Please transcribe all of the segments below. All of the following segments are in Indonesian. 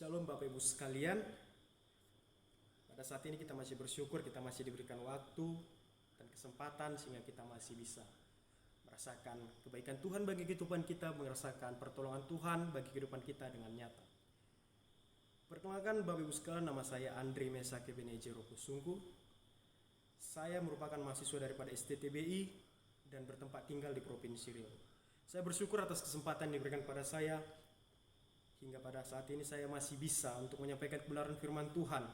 Shalom Bapak Ibu sekalian. Pada saat ini kita masih bersyukur, kita masih diberikan waktu dan kesempatan sehingga kita masih bisa merasakan kebaikan Tuhan bagi kehidupan kita, merasakan pertolongan Tuhan bagi kehidupan kita dengan nyata. Perkenalkan Bapak Ibu sekalian, nama saya Andre Mesake Benejero Kusungku. Saya merupakan mahasiswa daripada STTBI dan bertempat tinggal di Provinsi Riau. Saya bersyukur atas kesempatan yang diberikan pada saya. Hingga pada saat ini saya masih bisa untuk menyampaikan kebenaran firman Tuhan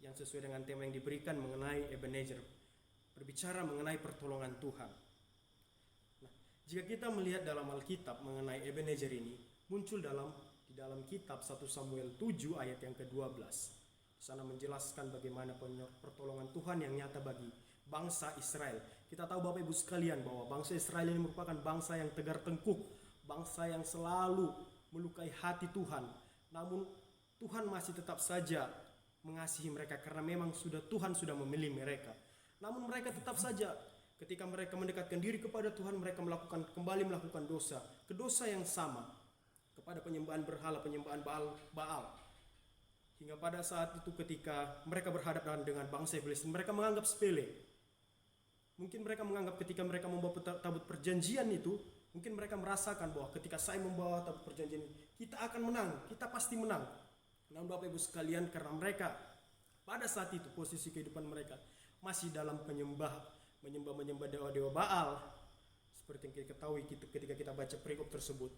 yang sesuai dengan tema yang diberikan mengenai Ebenezer, berbicara mengenai pertolongan Tuhan. Nah, jika kita melihat dalam Alkitab mengenai Ebenezer ini, muncul di dalam kitab 1 Samuel 7 ayat yang ke-12. Di sana menjelaskan bagaimana pertolongan Tuhan yang nyata bagi bangsa Israel. Kita tahu Bapak Ibu sekalian bahwa bangsa Israel ini merupakan bangsa yang tegar tengkuk, bangsa yang selalu melukai hati Tuhan. Namun Tuhan masih tetap saja mengasihi mereka karena memang Tuhan sudah memilih mereka. Namun mereka tetap saja ketika mereka mendekatkan diri kepada Tuhan, mereka kembali melakukan dosa yang sama kepada penyembahan berhala, penyembahan Baal. Hingga pada saat itu ketika mereka berhadapan dengan bangsa Filistin, mereka menganggap sepele. Mungkin mereka menganggap ketika mereka membawa tabut perjanjian itu, mungkin mereka merasakan bahwa ketika saya membawa tabut perjanjian ini, kita akan menang, kita pasti menang. Namun Bapak Ibu sekalian, karena mereka pada saat itu posisi kehidupan mereka masih dalam menyembah dewa-dewa Baal, seperti yang kita ketahui ketika kita baca perikop tersebut.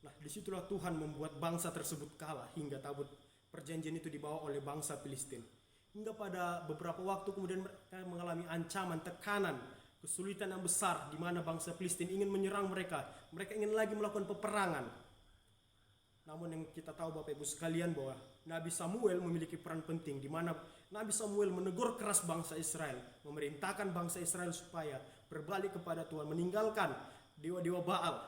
Nah, disitulah Tuhan membuat bangsa tersebut kalah hingga tabut perjanjian itu dibawa oleh bangsa Filistin. Hingga pada beberapa waktu kemudian mereka mengalami ancaman, tekanan, kesulitan yang besar di mana bangsa Filistin ingin menyerang mereka. Mereka ingin lagi melakukan peperangan. Namun yang kita tahu Bapak Ibu sekalian bahwa Nabi Samuel memiliki peran penting di mana Nabi Samuel menegur keras bangsa Israel, memerintahkan bangsa Israel supaya berbalik kepada Tuhan, meninggalkan dewa-dewa Baal.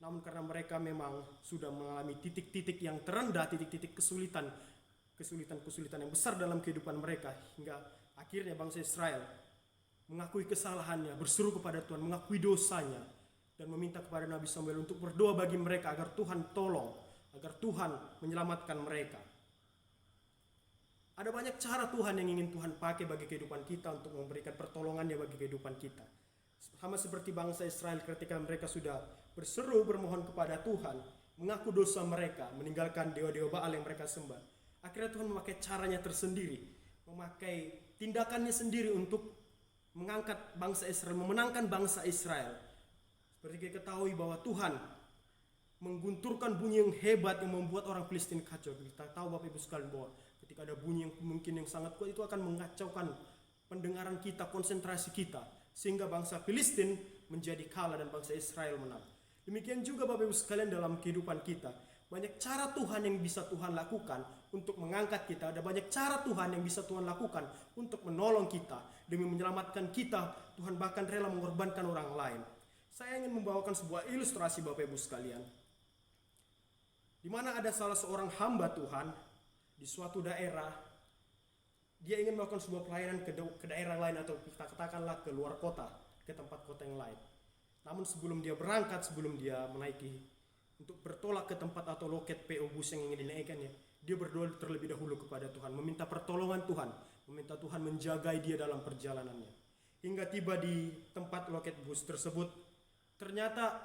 Namun karena mereka memang sudah mengalami titik-titik yang terendah, titik-titik kesulitan yang besar dalam kehidupan mereka, hingga akhirnya bangsa Israel mengakui kesalahannya, berseru kepada Tuhan, mengakui dosanya, dan meminta kepada Nabi Samuel untuk berdoa bagi mereka agar Tuhan tolong, agar Tuhan menyelamatkan mereka. Ada banyak cara Tuhan yang ingin Tuhan pakai bagi kehidupan kita untuk memberikan pertolongannya bagi kehidupan kita. Sama seperti bangsa Israel ketika mereka sudah berseru bermohon kepada Tuhan, mengaku dosa mereka, meninggalkan dewa-dewa Baal yang mereka sembah. Akhirnya Tuhan memakai caranya tersendiri, memakai tindakannya sendiri untuk mengangkat bangsa Israel, memenangkan bangsa Israel. Seperti kita ketahui bahwa Tuhan menggunturkan bunyi yang hebat yang membuat orang Filistin kacau. Kita tahu Bapak Ibu sekalian bahwa ketika ada bunyi yang mungkin yang sangat kuat, itu akan mengacaukan pendengaran kita, konsentrasi kita, sehingga bangsa Filistin menjadi kalah dan bangsa Israel menang. Demikian juga Bapak Ibu sekalian dalam kehidupan kita. Banyak cara Tuhan yang bisa Tuhan lakukan untuk mengangkat kita. Ada banyak cara Tuhan yang bisa Tuhan lakukan untuk menolong kita. Demi menyelamatkan kita, Tuhan bahkan rela mengorbankan orang lain. Saya ingin membawakan sebuah ilustrasi Bapak Ibu sekalian, di mana ada salah seorang hamba Tuhan di suatu daerah. Dia ingin melakukan sebuah pelayanan ke daerah lain, atau kita katakanlah ke luar kota, ke tempat kota yang lain. Namun sebelum dia berangkat, sebelum dia menaiki untuk bertolak ke tempat atau loket PO bus yang ingin dinaikannya, dia berdoa terlebih dahulu kepada Tuhan, meminta pertolongan Tuhan, meminta Tuhan menjagai dia dalam perjalanannya. Hingga tiba di tempat loket bus tersebut, ternyata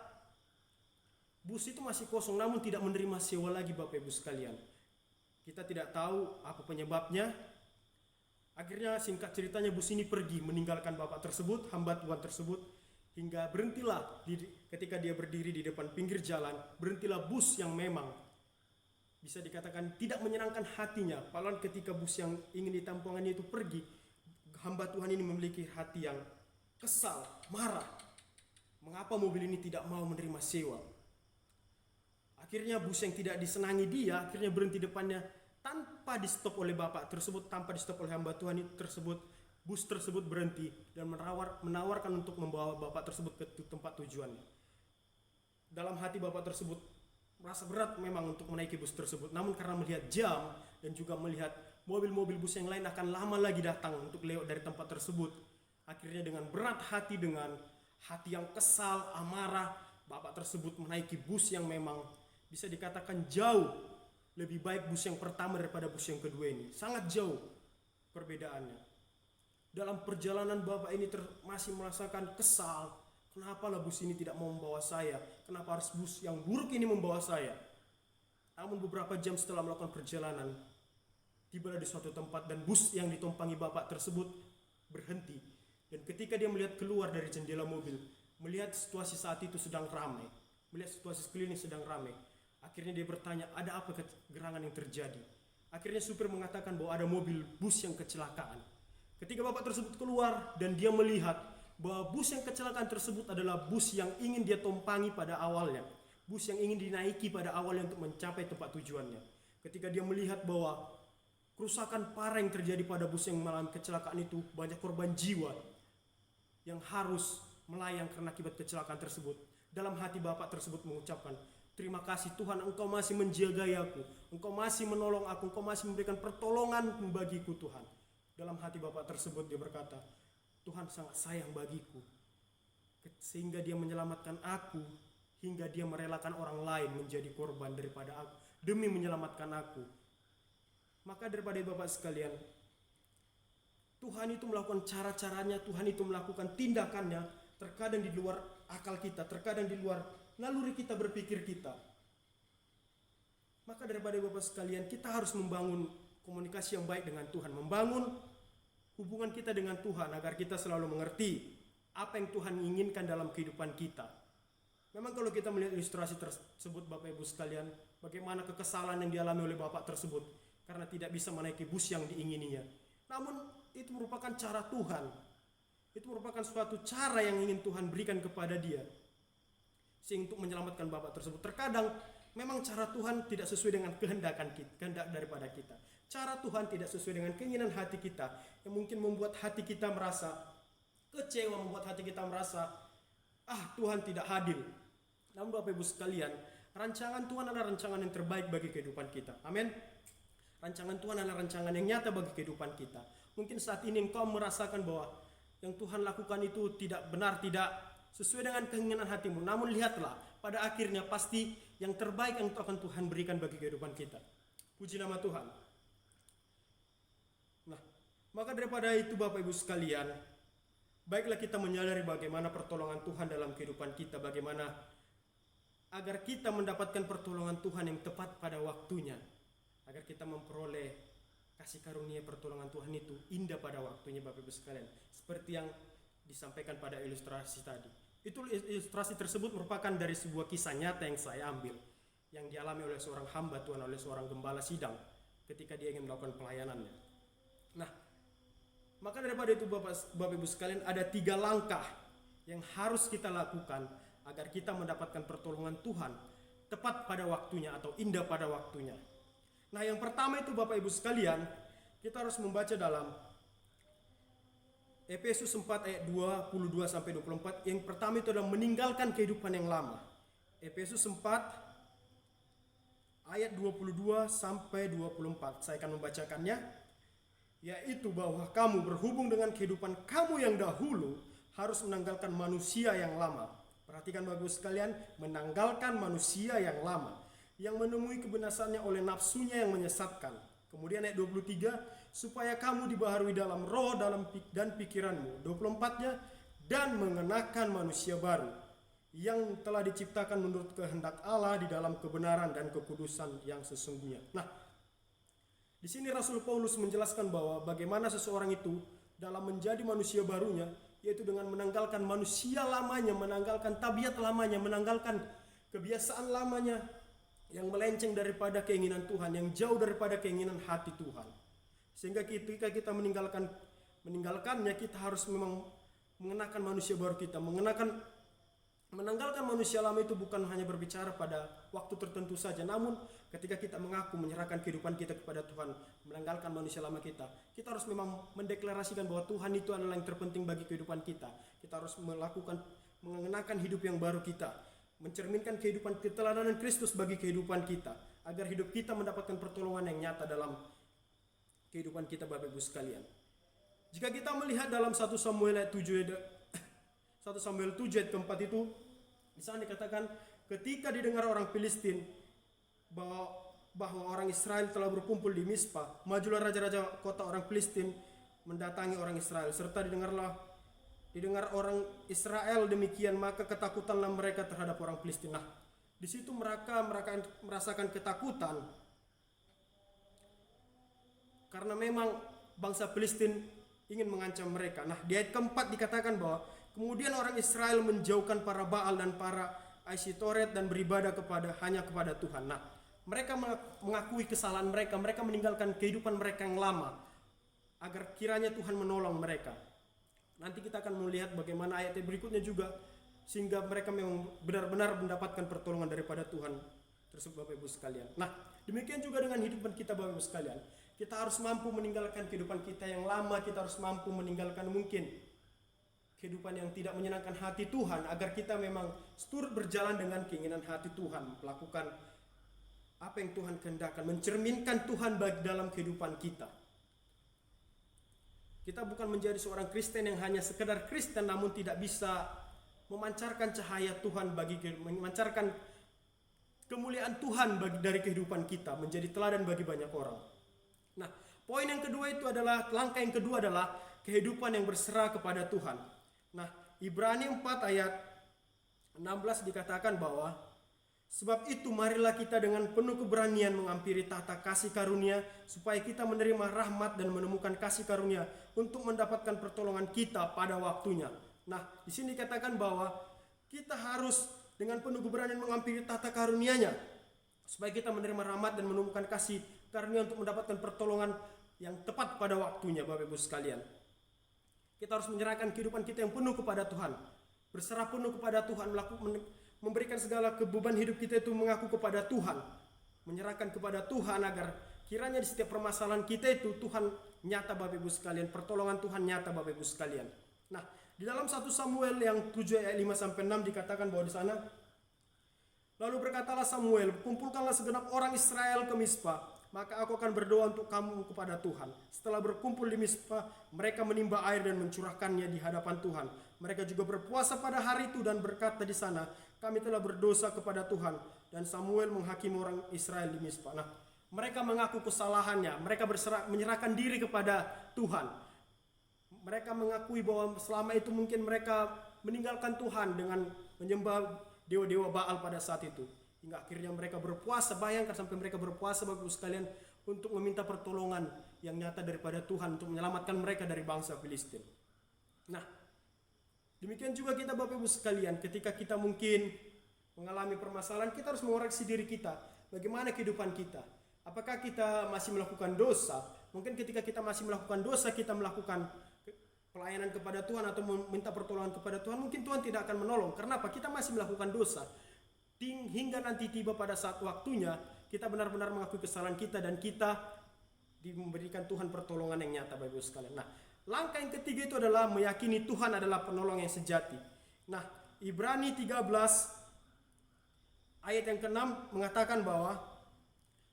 bus itu masih kosong, namun tidak menerima sewa lagi Bapak Ibu sekalian. Kita tidak tahu apa penyebabnya. Akhirnya singkat ceritanya bus ini pergi meninggalkan bapak tersebut, hamba Tuhan tersebut. Hingga berhentilah ketika dia berdiri di depan pinggir jalan, berhentilah bus yang memang bisa dikatakan tidak menyenangkan hatinya. Padahal ketika bus yang ingin ditampungannya itu pergi, hamba Tuhan ini memiliki hati yang kesal, marah. Mengapa mobil ini tidak mau menerima sewa? Akhirnya bus yang tidak disenangi dia, akhirnya berhenti depannya tanpa di stop oleh bapak tersebut, tanpa di stop oleh hamba Tuhan itu tersebut. Bus tersebut berhenti dan menawarkan untuk membawa bapak tersebut ke tempat tujuannya. Dalam hati bapak tersebut merasa berat memang untuk menaiki bus tersebut. Namun karena melihat jam dan juga melihat mobil-mobil bus yang lain akan lama lagi datang untuk lewat dari tempat tersebut, akhirnya dengan berat hati, dengan hati yang kesal, amarah, bapak tersebut menaiki bus yang memang bisa dikatakan jauh lebih baik bus yang pertama daripada bus yang kedua ini. Sangat jauh perbedaannya. Dalam perjalanan Bapak ini masih merasakan kesal. Kenapa lah bus ini tidak mau membawa saya? Kenapa harus bus yang buruk ini membawa saya? Namun beberapa jam setelah melakukan perjalanan, tibalah di suatu tempat dan bus yang ditumpangi Bapak tersebut berhenti. Dan ketika dia melihat keluar dari jendela mobil, melihat situasi saat itu sedang ramai, melihat situasi sekeliling sedang ramai, akhirnya dia bertanya, ada apa gerangan yang terjadi? Akhirnya supir mengatakan bahwa ada mobil bus yang kecelakaan. Ketika Bapak tersebut keluar dan dia melihat bahwa bus yang kecelakaan tersebut adalah bus yang ingin dia tumpangi pada awalnya, bus yang ingin dinaiki pada awalnya untuk mencapai tempat tujuannya. Ketika dia melihat bahwa kerusakan parah yang terjadi pada bus yang mengalami kecelakaan itu, banyak korban jiwa yang harus melayang karena akibat kecelakaan tersebut. Dalam hati Bapak tersebut mengucapkan, terima kasih Tuhan, Engkau masih menjagai aku, Engkau masih menolong aku, Engkau masih memberikan pertolongan bagiku Tuhan. Dalam hati Bapak tersebut dia berkata, Tuhan sangat sayang bagiku, sehingga dia menyelamatkan aku, hingga dia merelakan orang lain menjadi korban daripada aku, demi menyelamatkan aku. Maka daripada Bapak sekalian, Tuhan itu melakukan cara-caranya, Tuhan itu melakukan tindakannya, terkadang di luar akal kita, terkadang di luar naluri kita berpikir kita. Maka daripada Bapak sekalian, kita harus membangun komunikasi yang baik dengan Tuhan, membangun hubungan kita dengan Tuhan agar kita selalu mengerti apa yang Tuhan inginkan dalam kehidupan kita. Memang kalau kita melihat ilustrasi tersebut Bapak Ibu sekalian, bagaimana kekesalan yang dialami oleh Bapak tersebut karena tidak bisa menaiki bus yang diingininya. Namun itu merupakan cara Tuhan. Itu merupakan suatu cara yang ingin Tuhan berikan kepada dia, sehingga untuk menyelamatkan Bapak tersebut. Terkadang memang cara Tuhan tidak sesuai dengan kehendak daripada kita. Cara Tuhan tidak sesuai dengan keinginan hati kita, yang mungkin membuat hati kita merasa kecewa, membuat hati kita merasa Tuhan tidak hadir. Namun Bapak Ibu sekalian, rancangan Tuhan adalah rancangan yang terbaik bagi kehidupan kita. Amin. Rancangan Tuhan adalah rancangan yang nyata bagi kehidupan kita. Mungkin saat ini engkau merasakan bahwa yang Tuhan lakukan itu tidak benar, tidak sesuai dengan keinginan hatimu. Namun lihatlah, pada akhirnya pasti yang terbaik yang akan Tuhan berikan bagi kehidupan kita. Puji nama Tuhan. Nah, maka daripada itu Bapak Ibu sekalian, baiklah kita menyadari bagaimana pertolongan Tuhan dalam kehidupan kita, bagaimana agar kita mendapatkan pertolongan Tuhan yang tepat pada waktunya, agar kita memperoleh kasih karunia pertolongan Tuhan itu indah pada waktunya Bapak Ibu sekalian, seperti yang disampaikan pada ilustrasi tadi. Itu ilustrasi tersebut merupakan dari sebuah kisah nyata yang saya ambil, yang dialami oleh seorang hamba Tuhan, oleh seorang gembala sidang ketika dia ingin melakukan pelayanannya. Nah, maka daripada itu Bapak Ibu sekalian, ada 3 langkah yang harus kita lakukan agar kita mendapatkan pertolongan Tuhan tepat pada waktunya atau indah pada waktunya. Nah, yang pertama itu Bapak Ibu sekalian, kita harus membaca dalam Efesus 4 ayat 22 sampai 24. Yang pertama itu adalah meninggalkan kehidupan yang lama. Efesus 4 ayat 22 sampai 24. Saya akan membacakannya. Yaitu bahwa kamu berhubung dengan kehidupan kamu yang dahulu harus menanggalkan manusia yang lama. Perhatikan Bapak Ibu sekalian, menanggalkan manusia yang lama, yang menemui kebinasannya oleh nafsunya yang menyesatkan. Kemudian ayat 23, supaya kamu dibaharui dalam roh dan pikiranmu. 24-nya, dan mengenakan manusia baru, yang telah diciptakan menurut kehendak Allah di dalam kebenaran dan kekudusan yang sesungguhnya. Nah, di sini Rasul Paulus menjelaskan bahwa bagaimana seseorang itu dalam menjadi manusia barunya, yaitu dengan menanggalkan manusia lamanya, menanggalkan tabiat lamanya, menanggalkan kebiasaan lamanya yang melenceng daripada keinginan Tuhan, yang jauh daripada keinginan hati Tuhan. Sehingga ketika kita meninggalkannya, kita harus memang mengenakan manusia baru kita, menanggalkan manusia lama itu bukan hanya berbicara pada waktu tertentu saja, namun ketika kita mengaku menyerahkan kehidupan kita kepada Tuhan, menanggalkan manusia lama kita harus memang mendeklarasikan bahwa Tuhan itu adalah yang terpenting bagi kehidupan kita. Kita harus mengenakan hidup yang baru kita, mencerminkan kehidupan keteladanan Kristus bagi kehidupan kita, agar hidup kita mendapatkan pertolongan yang nyata dalam kehidupan kita Bapak Ibu sekalian. Jika kita melihat dalam 1 Samuel ayat 7 ayat keempat itu, di sana dikatakan ketika didengar orang Filistin bahwa bahwa orang Israel telah berkumpul di Mispa, majulah raja-raja kota orang Filistin mendatangi orang Israel, serta didengar orang Israel demikian, maka ketakutanlah mereka terhadap orang Filistin. Nah, di situ mereka merasakan ketakutan karena memang bangsa Filistin ingin mengancam mereka. Nah, di ayat keempat dikatakan bahwa kemudian orang Israel menjauhkan para Baal dan para Asyitoret dan beribadah hanya kepada Tuhan. Nah, mereka mengakui kesalahan mereka, mereka meninggalkan kehidupan mereka yang lama agar kiranya Tuhan menolong mereka. Nanti kita akan melihat bagaimana ayat berikutnya juga, sehingga mereka memang benar-benar mendapatkan pertolongan daripada Tuhan tersebut, Bapak Ibu sekalian. Nah, demikian juga dengan hidupan kita, Bapak Ibu sekalian. Kita harus mampu meninggalkan kehidupan kita yang lama, kita harus mampu meninggalkan mungkin kehidupan yang tidak menyenangkan hati Tuhan, agar kita memang turut berjalan dengan keinginan hati Tuhan, melakukan apa yang Tuhan kehendakkan, mencerminkan Tuhan bagi dalam kehidupan kita. Kita bukan menjadi seorang Kristen yang hanya sekedar Kristen namun tidak bisa memancarkan cahaya Tuhan, memancarkan kemuliaan Tuhan dari kehidupan kita, menjadi teladan bagi banyak orang. Nah, poin yang kedua itu adalah, langkah yang kedua adalah kehidupan yang berserah kepada Tuhan. Nah, Ibrani 4 ayat 16 dikatakan bahwa sebab itu marilah kita dengan penuh keberanian menghampiri tahta kasih karunia, supaya kita menerima rahmat dan menemukan kasih karunia untuk mendapatkan pertolongan kita pada waktunya. Nah, di sini dikatakan bahwa kita harus dengan penuh keberanian menghampiri tahta karunia-Nya, supaya kita menerima rahmat dan menemukan kasih karunia untuk mendapatkan pertolongan yang tepat pada waktunya, Bapak Ibu sekalian. Kita harus menyerahkan kehidupan kita yang penuh kepada Tuhan, berserah penuh kepada Tuhan, memberikan segala beban hidup kita itu mengaku kepada Tuhan, menyerahkan kepada Tuhan, agar kiranya di setiap permasalahan kita itu Tuhan nyata, Bapak Ibu sekalian, pertolongan Tuhan nyata, Bapak Ibu sekalian. Nah, di dalam 1 Samuel yang 7 ayat 5 sampai 6 dikatakan bahwa di sana, lalu berkatalah Samuel, kumpulkanlah segenap orang Israel ke Mispa, maka aku akan berdoa untuk kamu kepada Tuhan. Setelah berkumpul di Mispa, mereka menimba air dan mencurahkannya di hadapan Tuhan. Mereka juga berpuasa pada hari itu dan berkata di sana, kami telah berdosa kepada Tuhan. Dan Samuel menghakimi orang Israel di Mispa. Nah, mereka mengaku kesalahannya, mereka menyerahkan diri kepada Tuhan. Mereka mengakui bahwa selama itu mungkin mereka meninggalkan Tuhan dengan menyembah dewa-dewa Baal pada saat itu. Hingga akhirnya mereka berpuasa, bayangkan sampai mereka berpuasa, Bapak Ibu sekalian, untuk meminta pertolongan yang nyata daripada Tuhan untuk menyelamatkan mereka dari bangsa Filistin. Nah, demikian juga kita, Bapak Ibu sekalian, ketika kita mungkin mengalami permasalahan, kita harus mengoreksi diri kita. Bagaimana kehidupan kita? Apakah kita masih melakukan dosa? Mungkin ketika kita masih melakukan dosa, kita melakukan pelayanan kepada Tuhan atau meminta pertolongan kepada Tuhan, mungkin Tuhan tidak akan menolong. Kenapa? Kita masih melakukan dosa. Hingga nanti tiba pada saat waktunya, kita benar-benar mengakui kesalahan kita dan kita diberikan Tuhan pertolongan yang nyata, Bapak Ibu sekalian. Nah, langkah yang ketiga itu adalah meyakini Tuhan adalah penolong yang sejati. Nah, Ibrani 13 ayat yang ke-6 mengatakan bahwa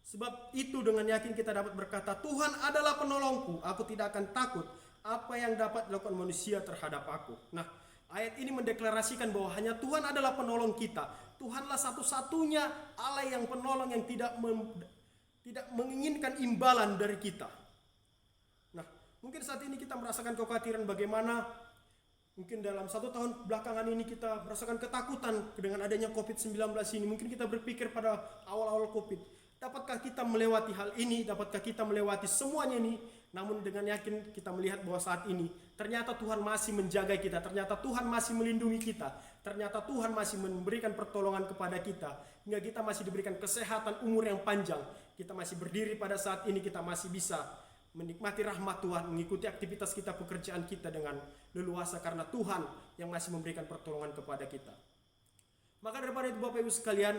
sebab itu dengan yakin kita dapat berkata, Tuhan adalah penolongku, aku tidak akan takut apa yang dapat dilakukan manusia terhadap aku. Nah, ayat ini mendeklarasikan bahwa hanya Tuhan adalah penolong kita. Tuhanlah satu-satunya Allah yang penolong, yang tidak menginginkan imbalan dari kita. Nah, mungkin saat ini kita merasakan kekhawatiran bagaimana mungkin dalam 1 tahun belakangan ini kita merasakan ketakutan dengan adanya COVID-19 ini. Mungkin kita berpikir pada awal-awal COVID, dapatkah kita melewati hal ini? Dapatkah kita melewati semuanya ini? Namun dengan yakin kita melihat bahwa saat ini ternyata Tuhan masih menjaga kita, ternyata Tuhan masih melindungi kita, ternyata Tuhan masih memberikan pertolongan kepada kita, hingga kita masih diberikan kesehatan, umur yang panjang. Kita masih berdiri pada saat ini, kita masih bisa menikmati rahmat Tuhan, mengikuti aktivitas kita, pekerjaan kita dengan leluasa, karena Tuhan yang masih memberikan pertolongan kepada kita. Maka daripada itu, Bapak Ibu sekalian,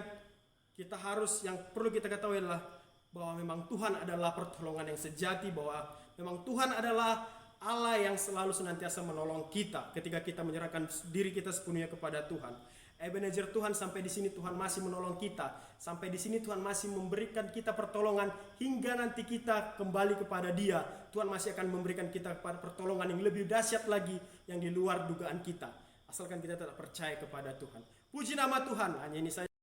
kita harus, yang perlu kita ketahui adalah bahwa memang Tuhan adalah pertolongan yang sejati, bahwa memang Tuhan adalah Allah yang selalu senantiasa menolong kita ketika kita menyerahkan diri kita sepenuhnya kepada Tuhan. Ebenezer, Tuhan sampai di sini Tuhan masih menolong kita. Sampai di sini Tuhan masih memberikan kita pertolongan hingga nanti kita kembali kepada Dia. Tuhan masih akan memberikan kita pertolongan yang lebih dahsyat lagi, yang di luar dugaan kita. Asalkan kita tetap percaya kepada Tuhan. Puji nama Tuhan. Hanya ini saja.